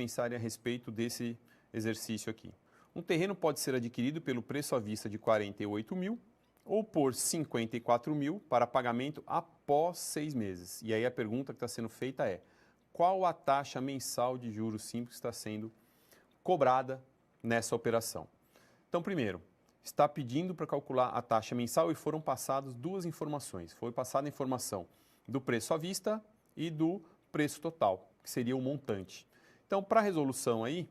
pensarem a respeito desse exercício aqui. Um terreno pode ser adquirido pelo preço à vista de 48 mil ou por 54 mil para pagamento após 6 meses. E aí a pergunta que está sendo feita é: qual a taxa mensal de juros simples que está sendo cobrada nessa operação? Então, primeiro, está pedindo para calcular a taxa mensal e foram passadas duas informações. Foi passada a informação do preço à vista e do preço total, que seria o montante. Então, para a resolução aí,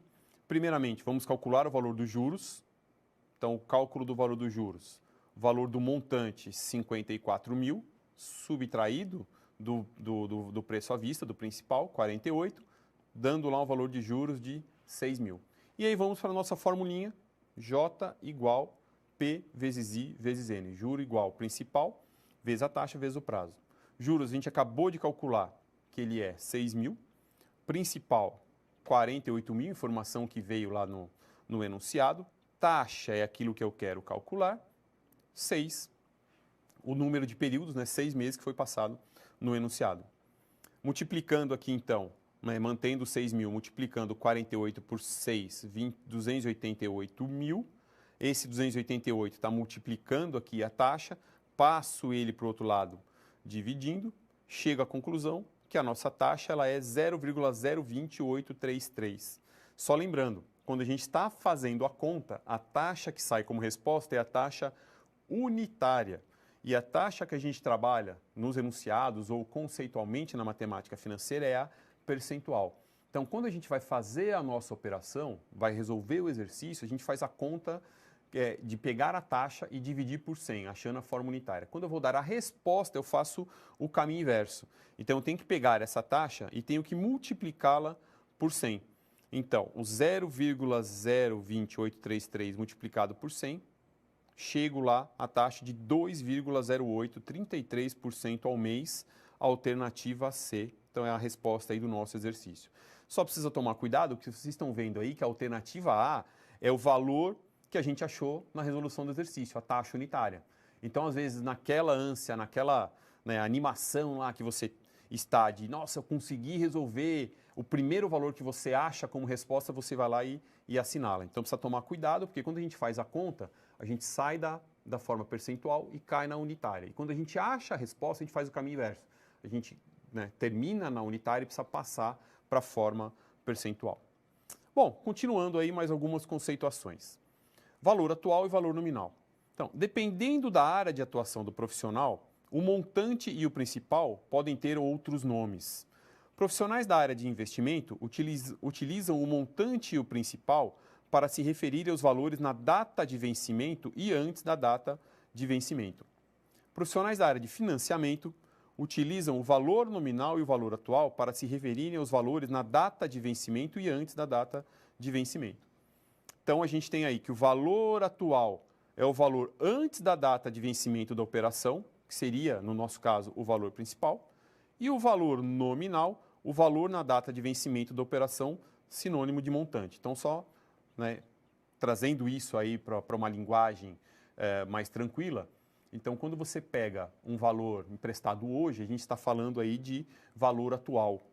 primeiramente, vamos calcular o valor dos juros. Então, o cálculo do valor dos juros, o valor do montante, 54 mil, subtraído do preço à vista, do principal, 48, dando lá um valor de juros de 6 mil. E aí vamos para a nossa formulinha, J igual P vezes I vezes N. Juro igual principal, vezes a taxa, vezes o prazo. Juros, a gente acabou de calcular que ele é 6 mil. Principal, 48 mil, informação que veio lá no enunciado. Taxa é aquilo que eu quero calcular. 6, o número de períodos, 6 meses que foi passado no enunciado. Multiplicando aqui, então, mantendo 6 mil, multiplicando 48 por 6, 288 mil. Esse 288 está multiplicando aqui a taxa, passo ele para o outro lado, dividindo, chego à conclusão que a nossa taxa ela é 0,02833. Só lembrando, quando a gente está fazendo a conta, a taxa que sai como resposta é a taxa unitária. E a taxa que a gente trabalha nos enunciados ou conceitualmente na matemática financeira é a percentual. Então, quando a gente vai fazer a nossa operação, vai resolver o exercício, a gente faz a conta de pegar a taxa e dividir por 100, achando a forma unitária. Quando eu vou dar a resposta, eu faço o caminho inverso. Então, eu tenho que pegar essa taxa e tenho que multiplicá-la por 100. Então, o 0,02833 multiplicado por 100, chego lá a taxa de 2,0833% ao mês, alternativa C. Então, é a resposta aí do nosso exercício. Só precisa tomar cuidado, porque vocês estão vendo aí que a alternativa A é o valor que a gente achou na resolução do exercício, a taxa unitária. Então, às vezes, naquela ânsia, naquela animação lá que você está de, nossa, eu consegui resolver o primeiro valor que você acha como resposta, você vai lá e assinala. Então, precisa tomar cuidado, porque quando a gente faz a conta, a gente sai da forma percentual e cai na unitária. E quando a gente acha a resposta, a gente faz o caminho inverso. A gente termina na unitária e precisa passar para a forma percentual. Bom, continuando aí mais algumas conceituações. Valor atual e valor nominal. Então, dependendo da área de atuação do profissional, o montante e o principal podem ter outros nomes. Profissionais da área de investimento utilizam o montante e o principal para se referir aos valores na data de vencimento e antes da data de vencimento. Profissionais da área de financiamento utilizam o valor nominal e o valor atual para se referirem aos valores na data de vencimento e antes da data de vencimento. Então, a gente tem aí que o valor atual é o valor antes da data de vencimento da operação, que seria, no nosso caso, o valor principal, e o valor nominal, o valor na data de vencimento da operação, sinônimo de montante. Então, só trazendo isso aí para uma linguagem mais tranquila. Então, quando você pega um valor emprestado hoje, a gente está falando aí de valor atual.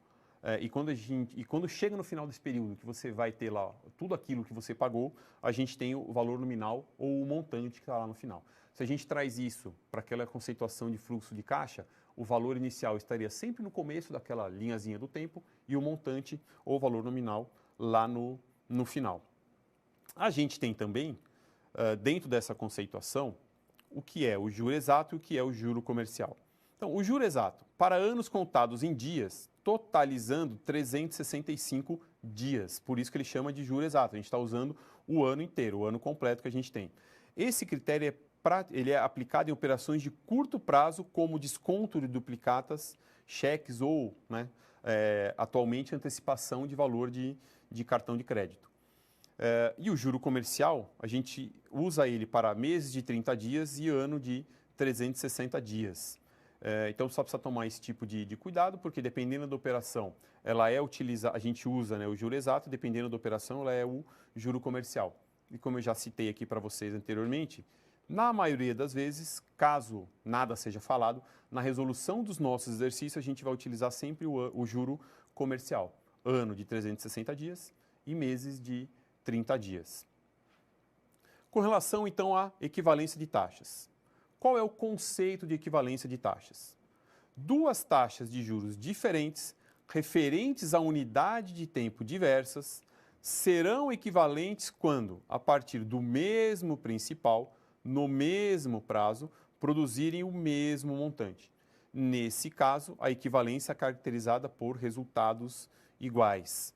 E quando chega no final desse período, que você vai ter lá tudo aquilo que você pagou, a gente tem o valor nominal ou o montante que está lá no final. Se a gente traz isso para aquela conceituação de fluxo de caixa, o valor inicial estaria sempre no começo daquela linhazinha do tempo e o montante ou o valor nominal lá no final. A gente tem também, dentro dessa conceituação, o que é o juro exato e o que é o juro comercial. Então, o juro exato, para anos contados em dias, totalizando 365 dias. Por isso que ele chama de juro exato. A gente está usando o ano inteiro, o ano completo que a gente tem. Esse critério ele é aplicado em operações de curto prazo, como desconto de duplicatas, cheques ou, atualmente, antecipação de valor de cartão de crédito. E o juro comercial, a gente usa ele para meses de 30 dias e ano de 360 dias. Então, só precisa tomar esse tipo de cuidado, porque dependendo da operação, a gente usa o juro exato, dependendo da operação, ela é o juro comercial. E como eu já citei aqui para vocês anteriormente, na maioria das vezes, caso nada seja falado, na resolução dos nossos exercícios, a gente vai utilizar sempre o juro comercial. ano de 360 dias e meses de 30 dias. Com relação, então, à equivalência de taxas. Qual é o conceito de equivalência de taxas? Duas taxas de juros diferentes, referentes a unidade de tempo diversas, serão equivalentes quando, a partir do mesmo principal, no mesmo prazo, produzirem o mesmo montante. Nesse caso, a equivalência é caracterizada por resultados iguais.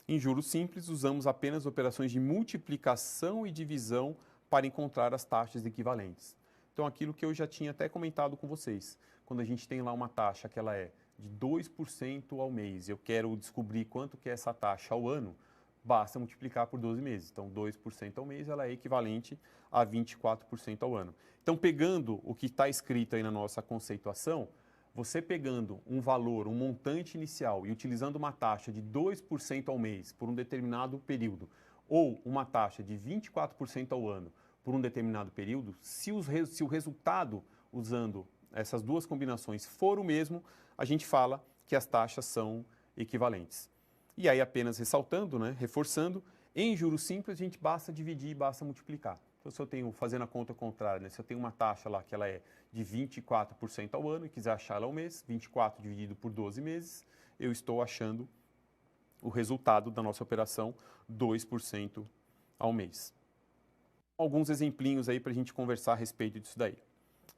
Em juros simples, usamos apenas operações de multiplicação e divisão para encontrar as taxas equivalentes. Então, aquilo que eu já tinha até comentado com vocês, quando a gente tem lá uma taxa que ela é de 2% ao mês, eu quero descobrir quanto que é essa taxa ao ano, basta multiplicar por 12 meses. Então, 2% ao mês ela é equivalente a 24% ao ano. Então, pegando o que está escrito aí na nossa conceituação, você pegando um valor, um montante inicial e utilizando uma taxa de 2% ao mês por um determinado período, ou uma taxa de 24% ao ano por um determinado período, se o resultado usando essas duas combinações for o mesmo, a gente fala que as taxas são equivalentes. E aí, apenas ressaltando, né, reforçando, em juros simples a gente basta dividir e basta multiplicar. Então, se eu tenho, fazendo a conta contrária, né, se eu tenho uma taxa lá que ela é de 24% ao ano e quiser achar ela ao mês, 24 dividido por 12 meses, eu estou achando o resultado da nossa operação, 2% ao mês. Alguns exemplinhos aí para a gente conversar a respeito disso daí.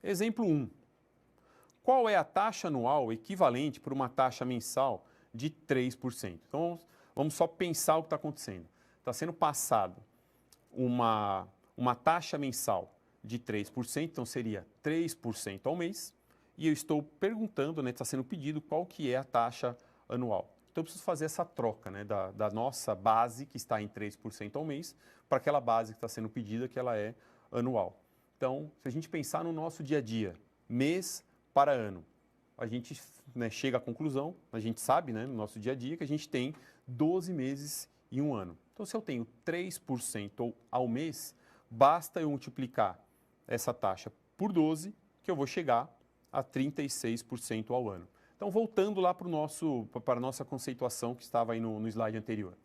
Exemplo 1. Qual é a taxa anual equivalente por uma taxa mensal de 3%? Então, vamos só pensar o que está acontecendo. Está sendo passado uma taxa mensal de 3%, então seria 3% ao mês, e eu estou perguntando, né, está sendo pedido qual que é a taxa anual. Então, eu preciso fazer essa troca, né, da nossa base, que está em 3% ao mês, para aquela base que está sendo pedida, que ela é anual. Então, se a gente pensar no nosso dia a dia, mês para ano, a gente, né, chega à conclusão, a gente sabe, né, no nosso dia a dia, que a gente tem 12 meses e um ano. Então, se eu tenho 3% ao mês, basta eu multiplicar essa taxa por 12, que eu vou chegar a 36% ao ano. Então, voltando lá para a nossa conceituação que estava aí no slide anterior.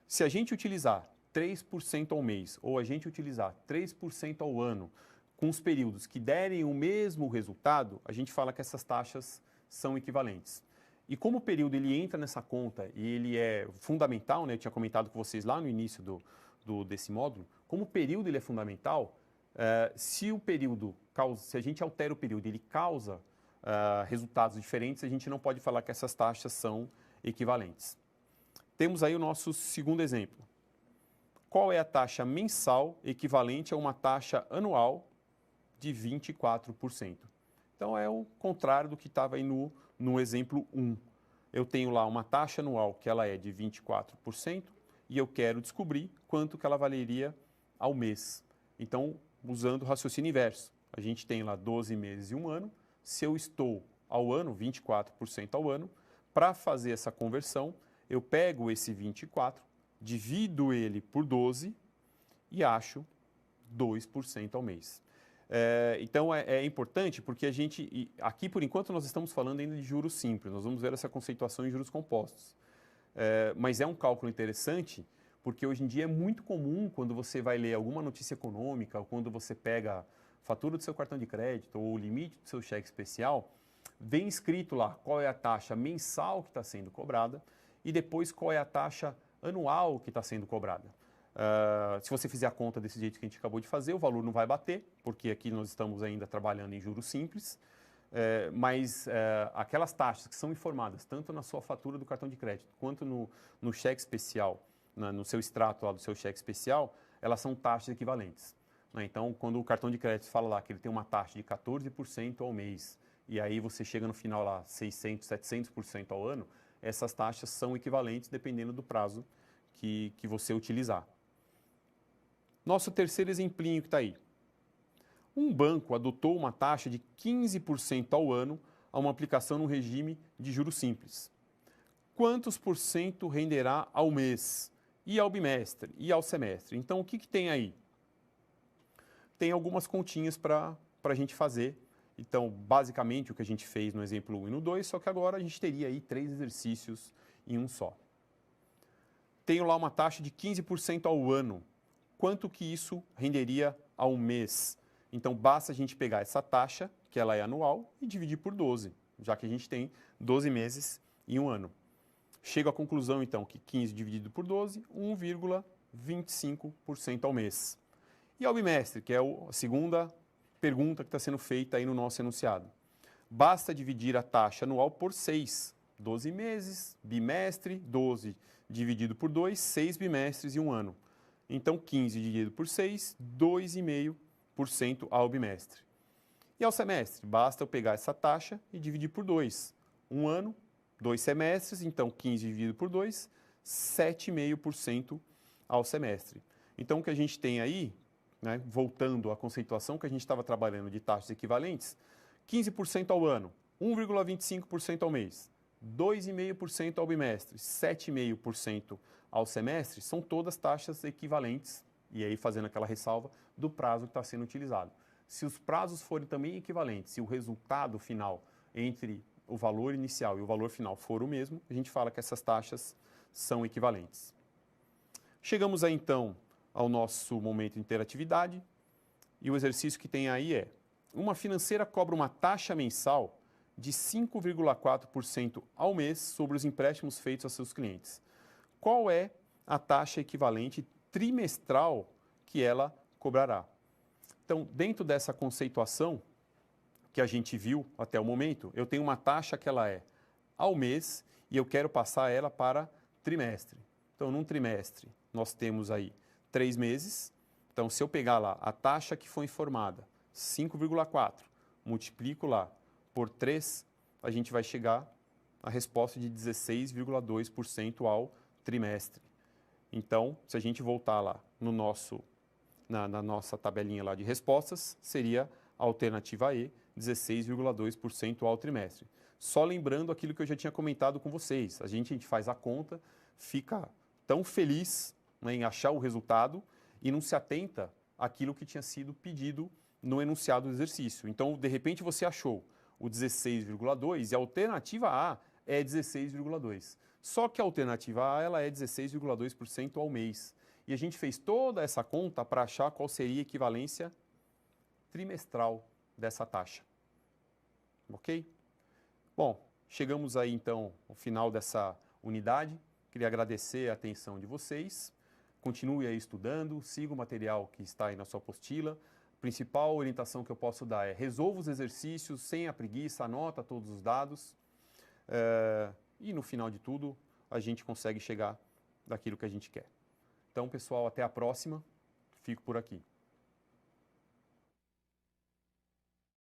Se a gente utilizar 3% ao mês ou a gente utilizar 3% ao ano com os períodos que derem o mesmo resultado, a gente fala que essas taxas são equivalentes. E como o período ele entra nessa conta e ele é fundamental, né? Eu tinha comentado com vocês lá no início desse módulo, como o período ele é fundamental, se a gente altera o período e ele causa resultados diferentes, a gente não pode falar que essas taxas são equivalentes. Temos aí o nosso segundo exemplo. Qual é a taxa mensal equivalente a uma taxa anual de 24%? Então, é o contrário do que estava aí no exemplo 1. Eu tenho lá uma taxa anual que ela é de 24% e eu quero descobrir quanto que ela valeria ao mês. Então, usando o raciocínio inverso, a gente tem lá 12 meses e um ano. Se eu estou ao ano, 24% ao ano, para fazer essa conversão, eu pego esse 24, divido ele por 12 e acho 2% ao mês. Então, é importante porque aqui por enquanto nós estamos falando ainda de juros simples, nós vamos ver essa conceituação em juros compostos. Mas é um cálculo interessante porque hoje em dia é muito comum quando você vai ler alguma notícia econômica ou quando você pega a fatura do seu cartão de crédito ou o limite do seu cheque especial, vem escrito lá qual é a taxa mensal que está sendo cobrada e depois qual é a taxa anual que está sendo cobrada. Se você fizer a conta desse jeito que a gente acabou de fazer, o valor não vai bater, porque aqui nós estamos ainda trabalhando em juros simples, mas aquelas taxas que são informadas tanto na sua fatura do cartão de crédito quanto no cheque especial, no seu extrato lá do seu cheque especial, elas são taxas equivalentes. Né? Então, quando o cartão de crédito fala lá que ele tem uma taxa de 14% ao mês, e aí você chega no final lá 600%, 700% ao ano, essas taxas são equivalentes dependendo do prazo que você utilizar. Nosso terceiro exemplinho que está aí. Um banco adotou uma taxa de 15% ao ano a uma aplicação no regime de juros simples. Quantos por cento renderá ao mês, e ao bimestre, e ao semestre? Então, o que tem aí? Tem algumas continhas para a gente fazer. Então, basicamente, o que a gente fez no exemplo 1 e no 2, só que agora a gente teria aí 3 exercícios em um só. tenho lá uma taxa de 15% ao ano. Quanto que isso renderia ao mês? Então, basta a gente pegar essa taxa, que ela é anual, e dividir por 12, já que a gente tem 12 meses em um ano. Chego à conclusão, então, que 15 dividido por 12, 1,25% ao mês. E ao bimestre, que é a segunda pergunta que está sendo feita aí no nosso enunciado. Basta dividir a taxa anual por 6. 12 meses, bimestre, 12 dividido por 2, 6 bimestres e um ano. Então, 15 dividido por 6, 2,5% ao bimestre. E ao semestre, basta eu pegar essa taxa e dividir por 2. Um ano, 2 semestres, então 15 dividido por 2, 7,5% ao semestre. Então, o que a gente tem aí, né, voltando à conceituação que a gente estava trabalhando de taxas equivalentes, 15% ao ano, 1,25% ao mês, 2,5% ao bimestre, 7,5% ao semestre, são todas taxas equivalentes, e aí fazendo aquela ressalva do prazo que está sendo utilizado. Se os prazos forem também equivalentes, se o resultado final entre o valor inicial e o valor final for o mesmo, a gente fala que essas taxas são equivalentes. Chegamos aí então ao nosso momento de interatividade, e o exercício que tem aí é: uma financeira cobra uma taxa mensal de 5,4% ao mês sobre os empréstimos feitos a seus clientes. Qual é a taxa equivalente trimestral que ela cobrará? Então, dentro dessa conceituação que a gente viu até o momento, eu tenho uma taxa que ela é ao mês e eu quero passar ela para trimestre. Então, num trimestre, nós temos aí 3 meses. Então, se eu pegar lá a taxa que foi informada, 5,4, multiplico lá por 3, a gente vai chegar à resposta de 16,2% ao trimestre. Então, se a gente voltar lá no na nossa tabelinha lá de respostas, seria a alternativa E, 16,2% ao trimestre. Só lembrando aquilo que eu já tinha comentado com vocês, a gente faz a conta, fica tão feliz, né, em achar o resultado e não se atenta àquilo que tinha sido pedido no enunciado do exercício. Então, de repente, você achou o 16,2 e a alternativa A é 16,2. Só que a alternativa A ela é 16,2% ao mês. E a gente fez toda essa conta para achar qual seria a equivalência trimestral dessa taxa. Ok? Bom, chegamos aí então ao final dessa unidade. Queria agradecer a atenção de vocês. Continue aí estudando, siga o material que está aí na sua apostila. A principal orientação que eu posso dar é: resolva os exercícios sem a preguiça, anota todos os dados. E no final de tudo, a gente consegue chegar daquilo que a gente quer. Então, pessoal, até a próxima. Fico por aqui.